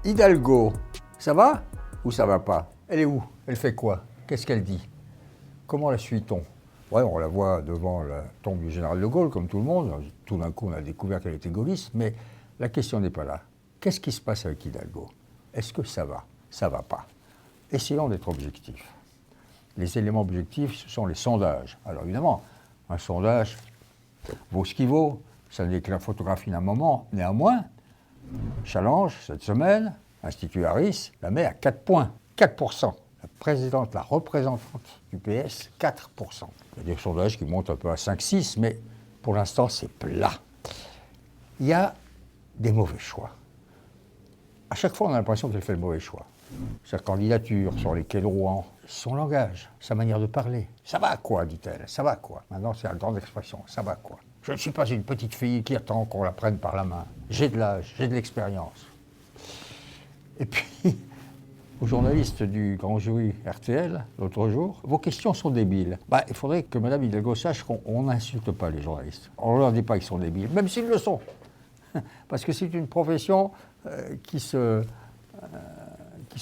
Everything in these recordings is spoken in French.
Hidalgo, ça va ou ça va pas? Elle est où? Elle fait quoi? Qu'est-ce qu'elle dit? Comment la suit-on? Ouais, on la voit devant la tombe du général de Gaulle, comme tout le monde. Tout d'un coup, on a découvert qu'elle était gaulliste, mais la question n'est pas là. Qu'est-ce qui se passe avec Hidalgo? Est-ce que ça va? Ça va pas? Essayons d'être objectifs. Les éléments objectifs, ce sont les sondages. Alors évidemment, un sondage vaut ce qu'il vaut, ça n'est que la photographie d'un moment. Néanmoins, Challenge, cette semaine, Institut Harris, la met à 4 points, 4%. La présidente, la représentante du PS, 4%. Il y a des sondages qui montent un peu à 5-6, mais pour l'instant, c'est plat. Il y a des mauvais choix. À chaque fois, on a l'impression qu'elle fait le mauvais choix. Sa candidature sur les quais de Rouen, son langage, sa manière de parler. Ça va quoi, dit-elle, ça va quoi? Maintenant, c'est la grande expression, ça va quoi? Je ne suis pas une petite fille qui attend qu'on la prenne par la main. J'ai de l'âge, j'ai de l'expérience. Et puis, aux journalistes du grand jury RTL, l'autre jour, vos questions sont débiles. Il faudrait que Mme Hidalgo sache qu'on n'insulte pas les journalistes. On ne leur dit pas qu'ils sont débiles, même s'ils le sont. Parce que c'est une profession qui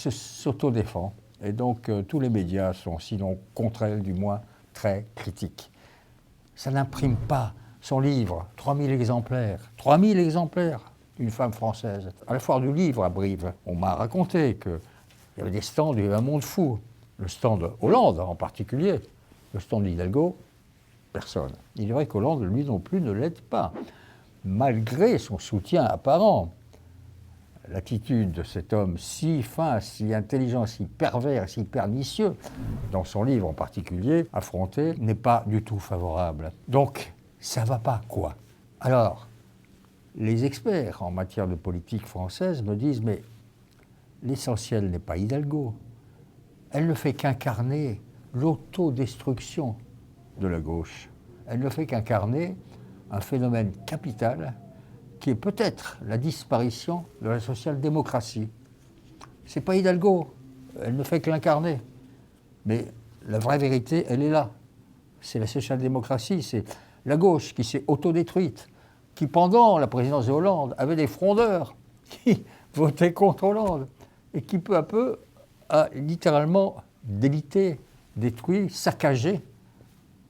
s'autodéfend. Et donc, tous les médias sont, sinon contre elle, du moins, très critiques. Ça n'imprime pas son livre, 3000 exemplaires. 3000 exemplaires d'une femme française. À la foire du livre à Brive, on m'a raconté qu'il y avait des stands, il y avait un monde fou. Le stand Hollande en particulier, le stand d'Hidalgo, personne. Il est vrai qu'Hollande, lui non plus, ne l'aide pas, malgré son soutien apparent. L'attitude de cet homme si fin, si intelligent, si pervers, si pernicieux, dans son livre en particulier, affronté, n'est pas du tout favorable. Donc, ça ne va pas, quoi. Alors, les experts en matière de politique française me disent, mais l'essentiel n'est pas Hidalgo. Elle ne fait qu'incarner l'autodestruction de la gauche. Elle ne fait qu'incarner un phénomène capital qui est peut-être la disparition de la social-démocratie. Ce n'est pas Hidalgo, elle ne fait que l'incarner. Mais la vraie vérité, elle est là. C'est la social-démocratie, c'est la gauche qui s'est autodétruite, qui pendant la présidence de Hollande avait des frondeurs qui votaient contre Hollande, et qui peu à peu a littéralement délité, détruit, saccagé,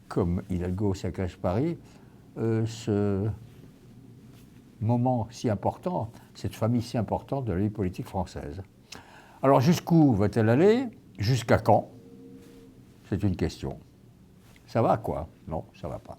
comme Hidalgo saccage Paris, ce moment si important, cette famille si importante de la vie politique française. Alors jusqu'où va-t-elle aller? Jusqu'à quand? C'est une question. Ça va quoi? Non, ça va pas.